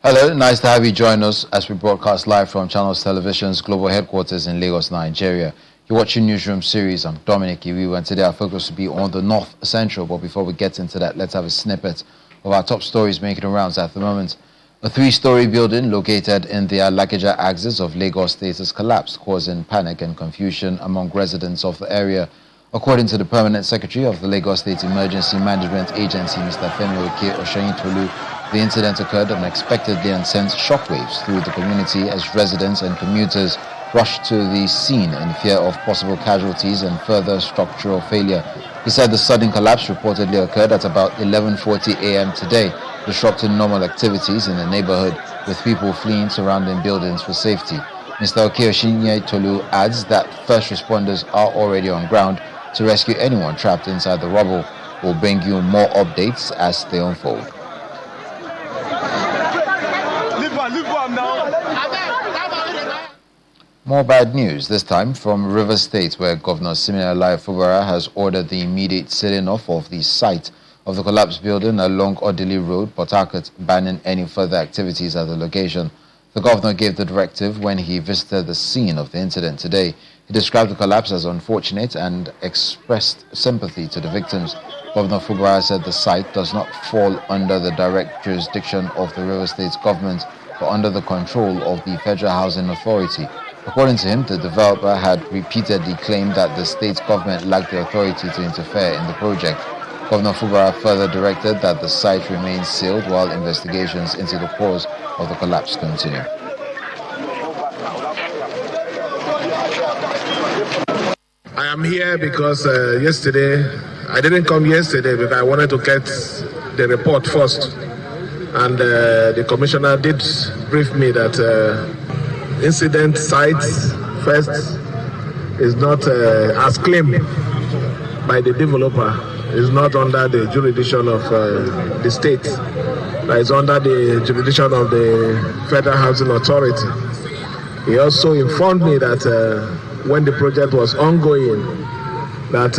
Hello, nice to have you join us as we broadcast live from Channels Television's global headquarters in Lagos, Nigeria. You're watching Newsroom Series. I'm Dominic Iwiwa, and today our focus will be on the North Central. But before we get into that, let's have a snippet of our top stories making the rounds at the moment. A three-story building located in the Alakija axis of Lagos State has collapsed, causing panic and confusion among residents of the area. According to the Permanent Secretary of the Lagos State Emergency Management Agency, Mr. Femi Oshayin-Tolu, the incident occurred unexpectedly and sent shockwaves through the community as residents and commuters rushed to the scene in fear of possible casualties and further structural failure. He said the sudden collapse reportedly occurred at about 11:40 a.m. today, disrupting normal activities in the neighborhood, with people fleeing surrounding buildings for safety. Mr. Oshayin-Tolu adds that first responders are already on ground to rescue anyone trapped inside the rubble. We'll bring you more updates as they unfold. More bad news, this time from Rivers State, where Governor Siminalayi Fubara has ordered the immediate sealing off of the site of the collapsed building along Odili Road, Port Harcourt, banning any further activities at the location. The governor gave the directive when he visited the scene of the incident today. He described the collapse as unfortunate and expressed sympathy to the victims. Governor Fubara said the site does not fall under the direct jurisdiction of the Rivers State government, but under the control of the Federal Housing Authority. According to him, the developer had repeatedly claimed that the state government lacked the authority to interfere in the project. Governor Fubara further directed that the site remains sealed while investigations into the cause of the collapse continue. I am here because I didn't come yesterday because I wanted to get the report first. And the commissioner did brief me that incident site first is not as claimed by the developer, is not under the jurisdiction of the state, but is under the jurisdiction of the Federal Housing Authority. He also informed me that when the project was ongoing, that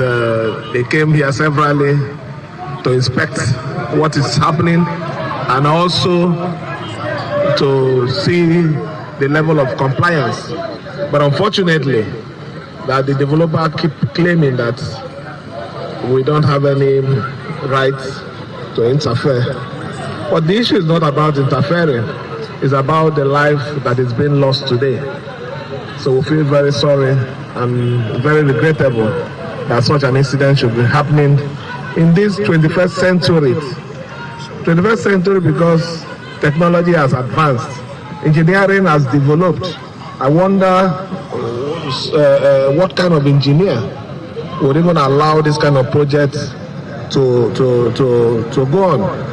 they came here severally to inspect what is happening and also to see the level of compliance. But unfortunately, that the developer keep claiming that we don't have any right to interfere. But the issue is not about interfering, it's about the life that is being lost today. So we feel very sorry and very regrettable that such an incident should be happening in this 21st century. 21st century because technology has advanced, engineering has developed. I wonder what kind of engineer would even allow this kind of project to go on.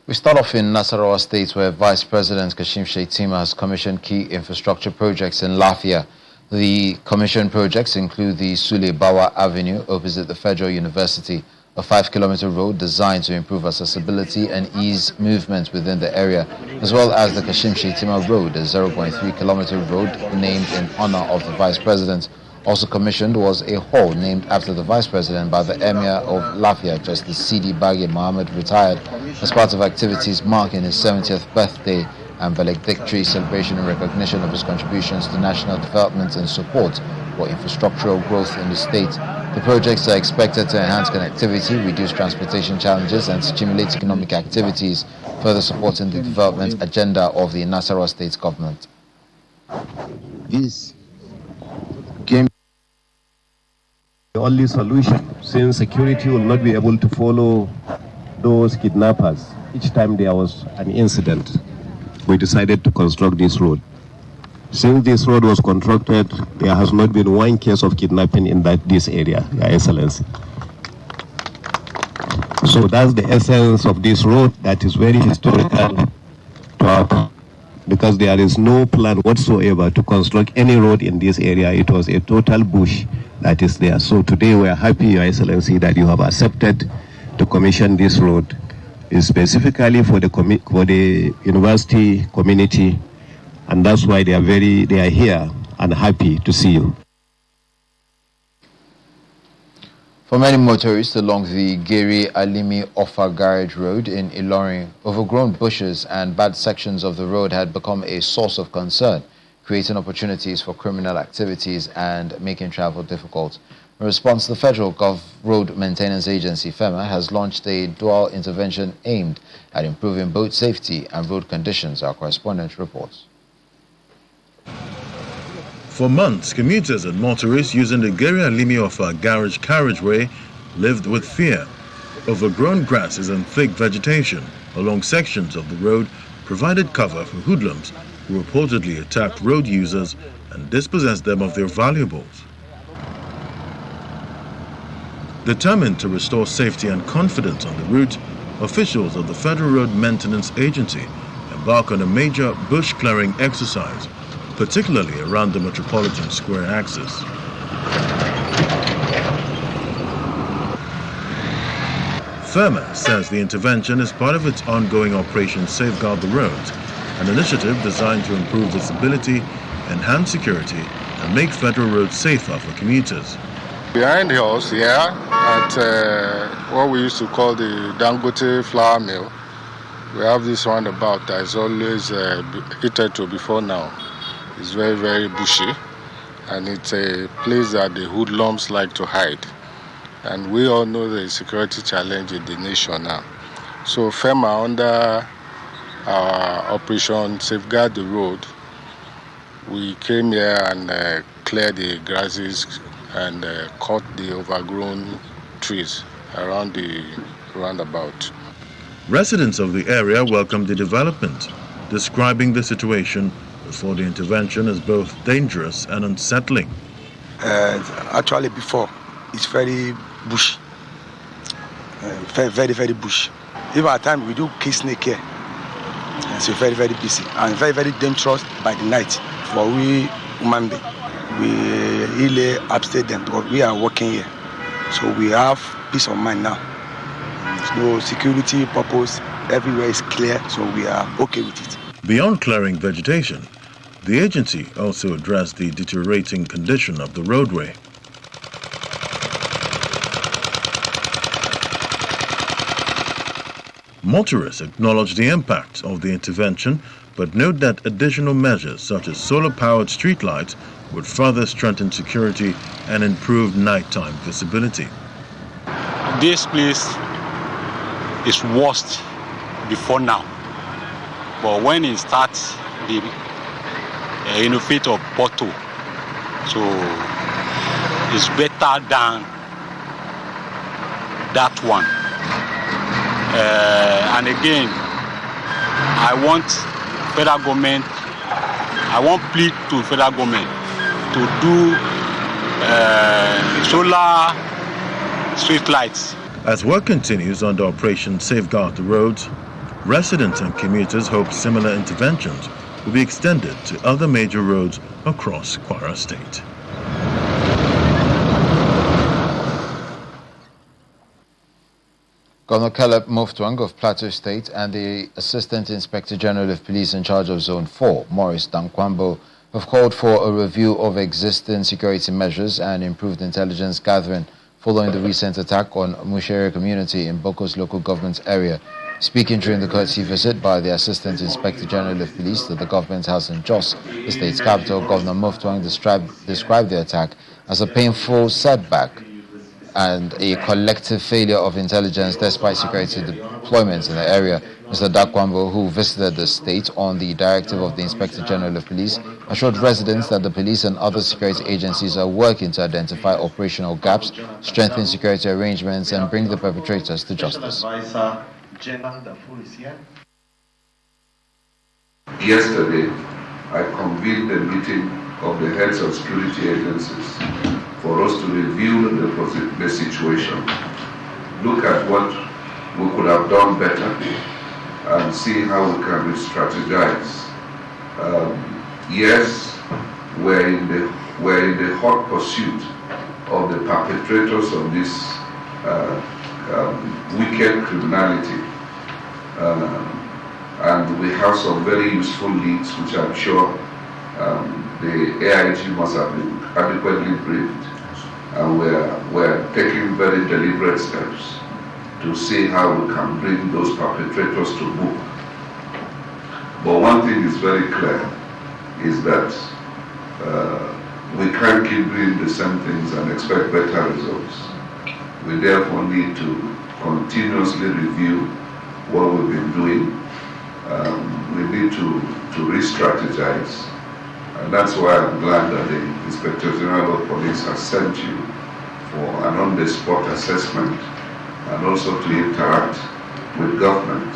We start off in Nasarawa State, where Vice President Kashim Shettima has commissioned key infrastructure projects in Lafia. The commissioned projects include the Sule Bawa Avenue opposite the Federal University, a 5-kilometer road designed to improve accessibility and ease movement within the area, as well as the Kashim Shettima Road, a 0.3-kilometer road named in honor of the Vice President. Also commissioned was a hall named after the Vice President by the Emir of Lafia, Justice Sidi Baghi Mohammed, retired, as part of activities marking his 70th birthday and valedictory celebration in recognition of his contributions to national development and support for infrastructural growth in the state. The projects are expected to enhance connectivity, reduce transportation challenges, and stimulate economic activities, further supporting the development agenda of the Nasarawa State government. This came the only solution, since security will not be able to follow those kidnappers each time there was an incident. We decided to construct this road. Since this road was constructed, there has not been one case of kidnapping in this area, Your Excellency. So that's the essence of this road that is very historical to our, because there is no plan whatsoever to construct any road in this area. It was a total bush that is there. So today we are happy, Your Excellency, that you have accepted to commission this road, specifically for the university community And that's why they are here and happy to see you. For many motorists along the Geri Alimi Offa Garage Road in Ilorin, overgrown bushes and bad sections of the road had become a source of concern, creating opportunities for criminal activities and making travel difficult. In response, the Federal Road Maintenance Agency, FEMA, has launched a dual intervention aimed at improving both safety and road conditions. Our correspondent reports. For months, commuters and motorists using the Geri Alimi Offa Garage carriageway lived with fear. Overgrown grasses and thick vegetation along sections of the road provided cover for hoodlums who reportedly attacked road users and dispossessed them of their valuables. Determined to restore safety and confidence on the route, officials of the Federal Road Maintenance Agency embark on a major bush clearing exercise, particularly around the Metropolitan Square axis. FEMA says the intervention is part of its ongoing Operation Safeguard the Roads, an initiative designed to improve visibility, enhance security, and make federal roads safer for commuters. Behind us here at what we used to call the Dangote flour mill, we have this roundabout that is always heated to before now. It's very, very bushy, and it's a place that the hoodlums like to hide. And we all know the security challenge in the nation now. So FEMA, under our Operation Safeguard the Road, we came here and cleared the grasses and cut the overgrown trees around the roundabout. Residents of the area welcomed the development, describing the situation before the intervention as both dangerous and unsettling. Actually, before, it's very bush, very, very bush. Even at times, we do kill snake here. It's very, very busy and very, very dangerous by the night for we human beings. We really upset them because we are working here. So we have peace of mind now. There's no security purpose. Everywhere is clear, so we are okay with it. Beyond clearing vegetation, the agency also addressed the deteriorating condition of the roadway. Motorists acknowledge the impact of the intervention, but note that additional measures such as solar-powered streetlights would further strengthen security and improve nighttime visibility. This place is worst before now, but when it starts the innovate of Plateau, so it's better than that one. And again, I want federal government, I want plea to federal government to do solar street lights. As work continues under Operation Safeguard the Roads, residents and commuters hope similar interventions will be extended to other major roads across Kwara State. Governor Caleb Muftwang of Plateau State and the Assistant Inspector General of Police in charge of Zone 4, Maurice Dankwambo, have called for a review of existing security measures and improved intelligence gathering following the recent attack on Mushere community in Boko's local government area. Speaking during the courtesy visit by the Assistant Inspector General of Police to the government house in Jos, the state's capital, Governor Muftwang described the attack as a painful setback and a collective failure of intelligence despite security deployments in the area. Mr. Dakwambo, who visited the state on the directive of the Inspector General of Police, assured residents that the police and other security agencies are working to identify operational gaps, strengthen security arrangements, and bring the perpetrators to justice. Yesterday, I convened a meeting of the heads of security agencies for us to review the situation, look at what we could have done better, and see how we can re-strategize. Yes, we're in the hot pursuit of the perpetrators of this wicked criminality. and we have some very useful leads, which I'm sure the AIG must have been adequately briefed, and we're taking very deliberate steps to see how we can bring those perpetrators to book. But one thing is very clear, is that we can't keep doing the same things and expect better results. We therefore need to continuously review what we've been doing. We need to re-strategize. And that's why I'm glad that the Inspector General of Police has sent you for an on-the-spot assessment and also to interact with government.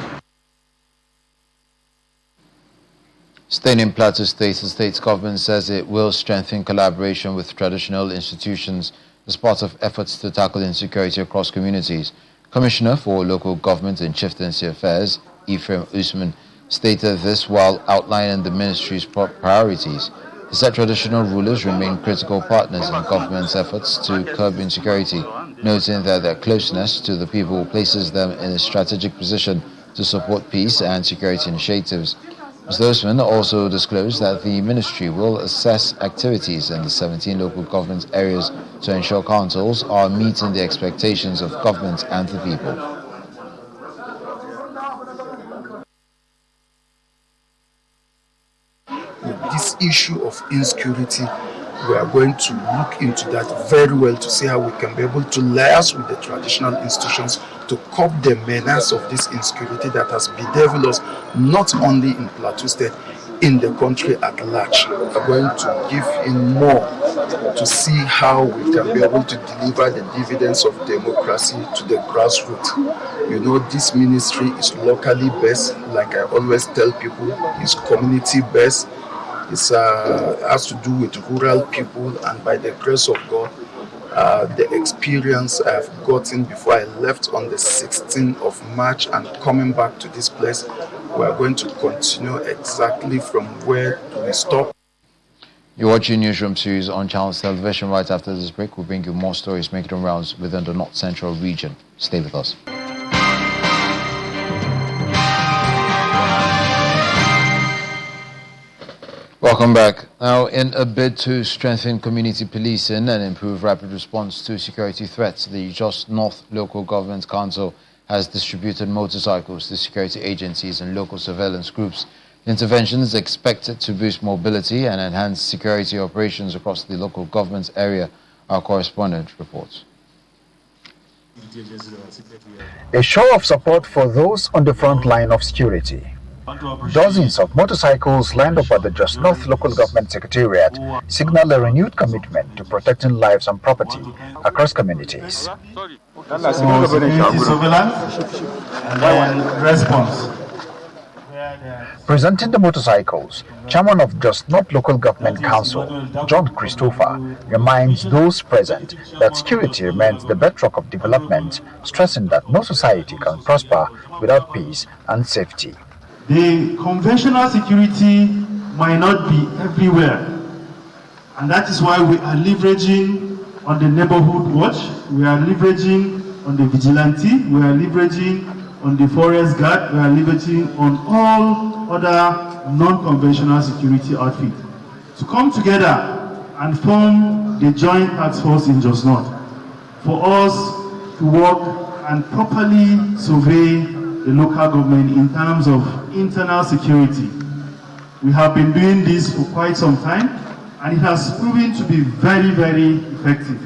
Staying in Plateau State, the state's government says it will strengthen collaboration with traditional institutions as part of efforts to tackle insecurity across communities. Commissioner for Local Government and Chieftaincy Affairs, Newsom, stated this while outlining the ministry's priorities. He said traditional rulers remain critical partners in government's efforts to curb insecurity, noting that their closeness to the people places them in a strategic position to support peace and security initiatives. Mr. Newsom also disclosed that the ministry will assess activities in the 17 local government areas to ensure councils are meeting the expectations of government and the people. This issue of insecurity, we are going to look into that very well to see how we can be able to liaise with the traditional institutions to curb the menace of this insecurity that has bedeviled us not only in Plateau State, in the country at large. We are going to give in more to see how we can be able to deliver the dividends of democracy to the grassroots. You know, this ministry is locally based, like I always tell people, it's community based. It has to do with rural people, and by the grace of God, the experience I have gotten before I left on the 16th of March and coming back to this place, we are going to continue exactly from where we stop. You're watching Newsroom series on Channels Television. Right after this break, we'll bring you more stories making rounds within the North Central region. Stay with us. Welcome back. Now, in a bid to strengthen community policing and improve rapid response to security threats, the Just North Local Government Council has distributed motorcycles to security agencies and local surveillance groups. The intervention is expected to boost mobility and enhance security operations across the local government area. Our correspondent reports. A show of support for those on the front line of security. Dozens of motorcycles lined up at the Just North Local Government Secretariat signal a renewed commitment to protecting lives and property across communities. Presenting the motorcycles, Chairman of Just North Local Government Council, John Christopher, reminds those present that security remains the bedrock of development, stressing that no society can prosper without peace and safety. The conventional security might not be everywhere, and that is why we are leveraging on the neighborhood watch, we are leveraging on the vigilante, we are leveraging on the forest guard, we are leveraging on all other non-conventional security outfits to come together and form the joint task force in Just North for us to work and properly survey the local government in terms of internal security. We have been doing this for quite some time, and it has proven to be very, very effective.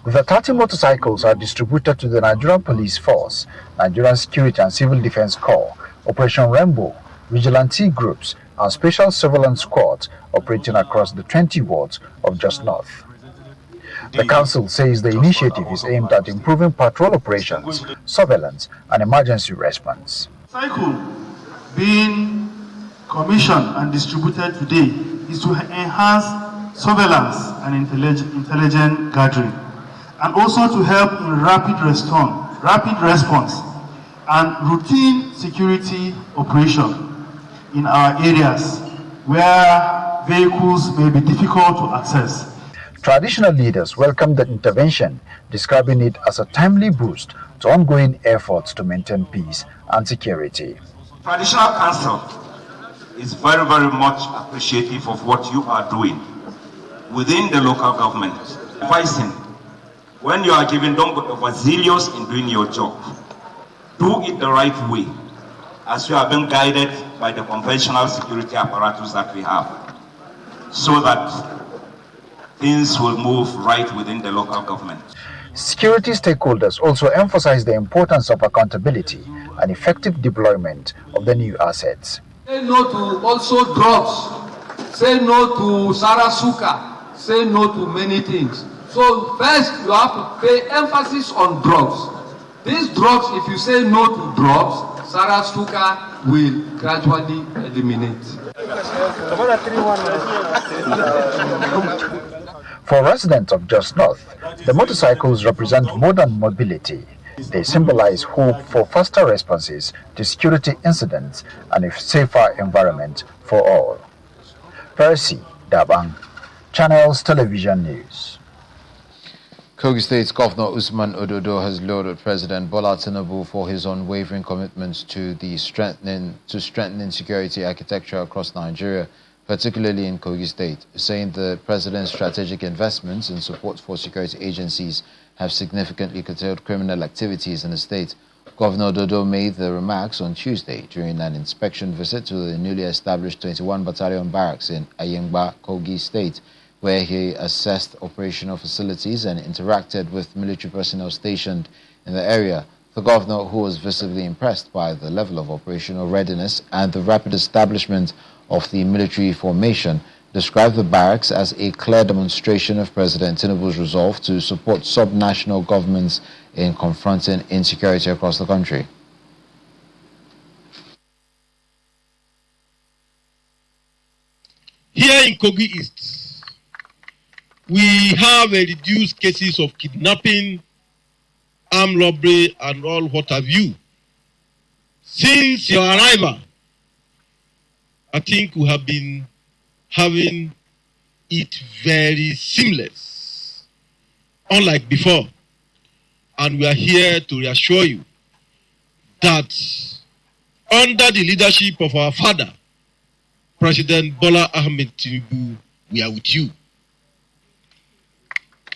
The 30 motorcycles are distributed to the Nigerian Police Force, Nigerian Security and Civil Defense Corps, Operation Rainbow, vigilante groups, and special surveillance squads operating across the 20 wards of Just North. The council says the initiative is aimed at improving patrol operations, surveillance, and emergency response. Cycle being commissioned and distributed today is to enhance surveillance and intelligent gathering, and also to help in rapid response and routine security operation in our areas where vehicles may be difficult to access. Traditional leaders welcomed the intervention, describing it as a timely boost to ongoing efforts to maintain peace and security. Traditional Council is very, very much appreciative of what you are doing within the local government. Advising, when you are given, don't be overzealous in doing your job. Do it the right way, as you have been guided by the conventional security apparatus that we have, so that things will move right within the local government. Security stakeholders also emphasize the importance of accountability and effective deployment of the new assets. Say no to also drugs, say no to Sarasuka, say no to many things. So first you have to pay emphasis on drugs. These drugs, if you say no to drugs, Sarasuka will gradually eliminate. For residents of Just North, the motorcycles represent modern mobility. They symbolize hope for faster responses to security incidents and a safer environment for all. Percy Dabang, Channels Television News. Kogi State's Governor Usman Ododo has lauded President Bola Tinubu for his unwavering commitments to strengthening security architecture across Nigeria, particularly in Kogi State, saying the president's strategic investments and support for security agencies have significantly curtailed criminal activities in the state. Governor Ododo made the remarks on Tuesday during an inspection visit to the newly established 21 Battalion Barracks in Ayengba, Kogi State, where he assessed operational facilities and interacted with military personnel stationed in the area. The governor, who was visibly impressed by the level of operational readiness and the rapid establishment of the military formation, described the barracks as a clear demonstration of President Tinubu's resolve to support subnational governments in confronting insecurity across the country. Here in Kogi East, we have a reduced cases of kidnapping, armed robbery, and all what have you. Since your arrival, I think we have been having it very seamless, unlike before. And we are here to reassure you that under the leadership of our father, President Bola Ahmed Tinubu, we are with you.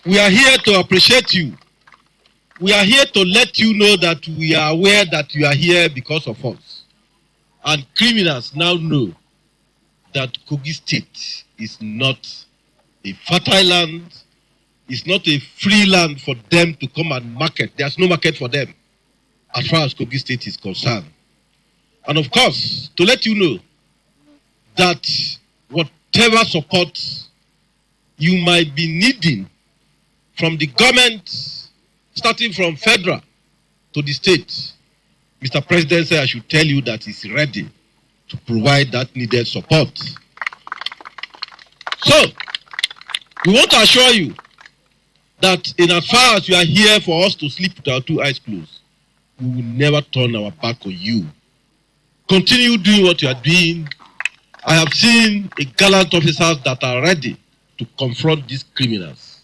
We are here to appreciate you. We are here to let you know that we are aware that you are here because of us. And criminals now know that Kogi State is not a fertile land, it's not a free land for them to come and market. There's no market for them as far as Kogi State is concerned. And of course, to let you know that whatever support you might be needing from the government, starting from federal to the state, Mr. President said I should tell you that he's ready to provide that needed support. So, we want to assure you that in as far as you are here for us to sleep with our two eyes closed, we will never turn our back on you. Continue doing what you are doing. I have seen a gallant officers that are ready to confront these criminals.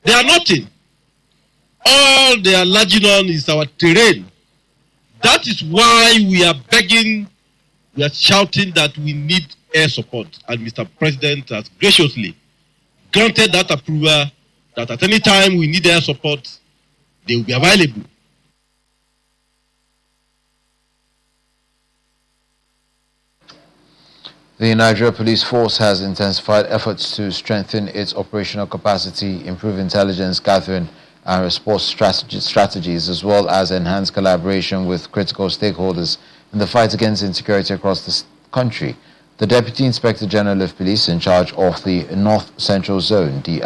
They are nothing. All they are larging on is our terrain. That is why we are begging, we are shouting that we need air support. And Mr. President has graciously granted that approval that at any time we need air support, they will be available. The Niger Police Force has intensified efforts to strengthen its operational capacity, improve intelligence gathering and response strategies, as well as enhance collaboration with critical stakeholders in the fight against insecurity across the country. The Deputy Inspector General of Police in charge of the North Central Zone, DIG,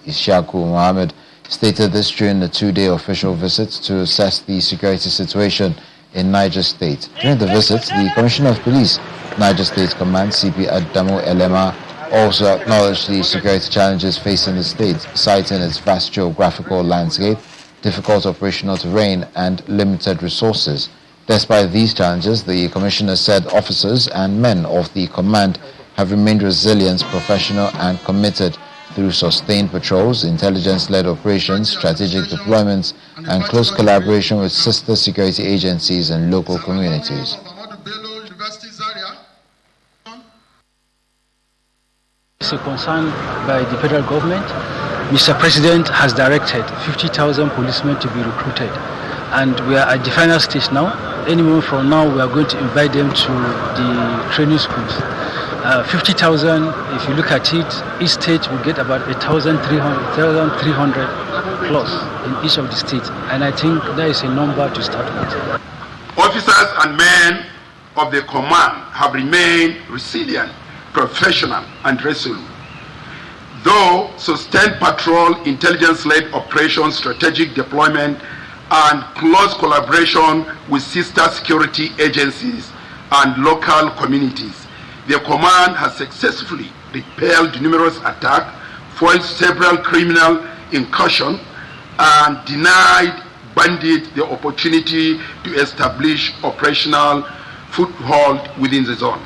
Ishaku Mohammed, stated this during a two-day official visit to assess the security situation in Niger State. During the visit, the Commissioner of Police, Niger State Command, CP Adamu Elema, also acknowledged the security challenges facing the state, citing its vast geographical landscape, difficult operational terrain, and limited resources. Despite these challenges, the Commissioner said officers and men of the command have remained resilient, professional, and committed through sustained patrols, intelligence-led operations, strategic deployments, and close collaboration with sister security agencies and local communities. It's a concern by the federal government. Mr. President has directed 50,000 policemen to be recruited, and we are at the final stage now. Any moment from now, we are going to invite them to the training schools. 50,000, if you look at it, each state will get about 1,300 plus in each of the states, and I think that is a number to start with. Officers and men of the command have remained resilient, professional, and resolute. Though sustained patrol, intelligence-led operations, strategic deployment, and close collaboration with sister security agencies and local communities, the command has successfully repelled numerous attacks, foiled several criminal incursions, and denied bandits the opportunity to establish operational foothold within the zone.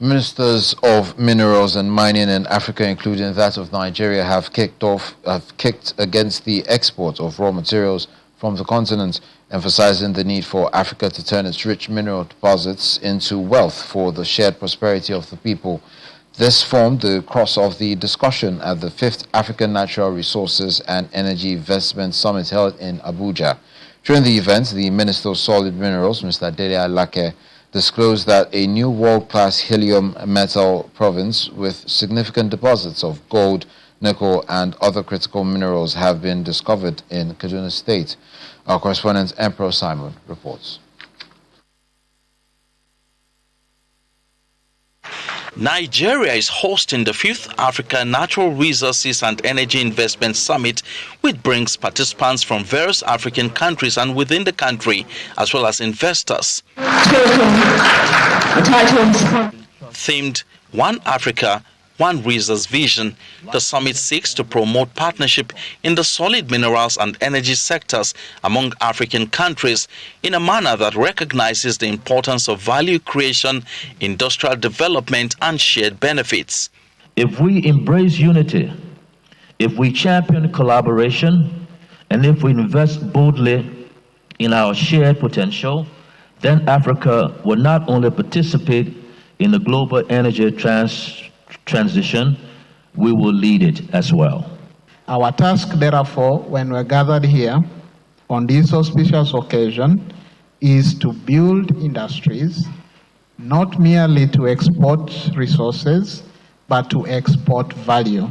Ministers of Minerals and Mining in Africa, including that of Nigeria, have kicked against the export of raw materials from the continent, emphasizing the need for Africa to turn its rich mineral deposits into wealth for the shared prosperity of the people. This formed the crux of the discussion at the 5th African Natural Resources and Energy Investment Summit held in Abuja. During the event, the Minister of Solid Minerals, Mr. Dele Alake, disclosed that a new world-class helium metal province with significant deposits of gold, nickel, and other critical minerals have been discovered in Kaduna State. Our correspondent, Emperor Simon, reports. Nigeria is hosting the 5th Africa Natural Resources and Energy Investment Summit, which brings participants from various African countries and within the country, as well as investors. Themed One Africa, One Resource Vision, the summit seeks to promote partnership in the solid minerals and energy sectors among African countries in a manner that recognizes the importance of value creation, industrial development, and shared benefits. If we embrace unity, if we champion collaboration, and if we invest boldly in our shared potential, then Africa will not only participate in the global energy transition, we will lead it as well. Our task, therefore, when we're gathered here on this auspicious occasion, is to build industries, not merely to export resources, but to export value,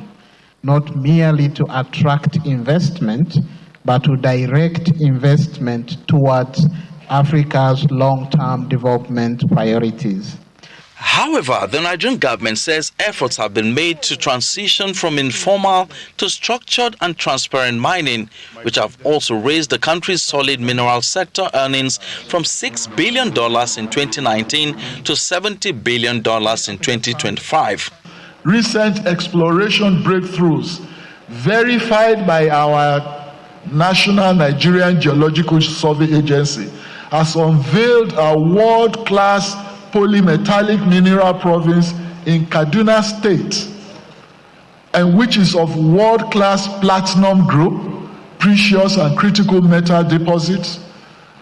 not merely to attract investment, but to direct investment towards Africa's long-term development priorities. However, the Nigerian government says efforts have been made to transition from informal to structured and transparent mining, which have also raised the country's solid mineral sector earnings from $6 billion in 2019 to $70 billion in 2025. Recent exploration breakthroughs verified by our National Nigerian Geological Survey Agency has unveiled a world-class polymetallic mineral province in Kaduna State, and which is of world-class platinum group, precious and critical metal deposits,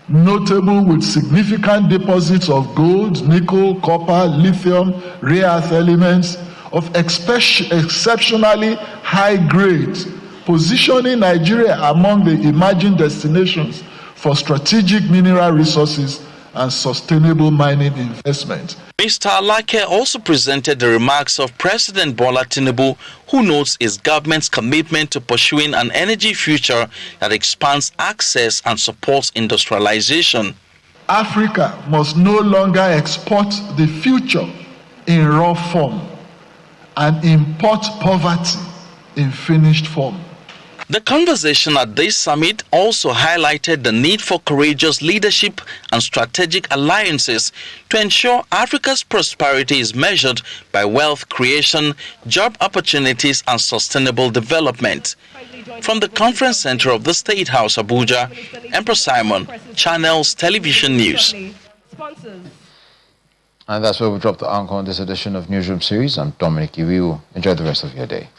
notable with significant deposits of gold, nickel, copper, lithium, rare earth elements of exceptionally high grade, positioning Nigeria among the emerging destinations for strategic mineral resources and sustainable mining investment. Mr. Alake also presented the remarks of President Bola Tinubu, who notes his government's commitment to pursuing an energy future that expands access and supports industrialization. Africa must no longer export the future in raw form and import poverty in finished form. The conversation at this summit also highlighted the need for courageous leadership and strategic alliances to ensure Africa's prosperity is measured by wealth creation, job opportunities, and sustainable development. From the conference center of the State House, Abuja, Emperor Simon, Channels Television News. And that's where we drop the anchor on this edition of Newsroom Series. I'm Dominic Iwiu. Enjoy the rest of your day.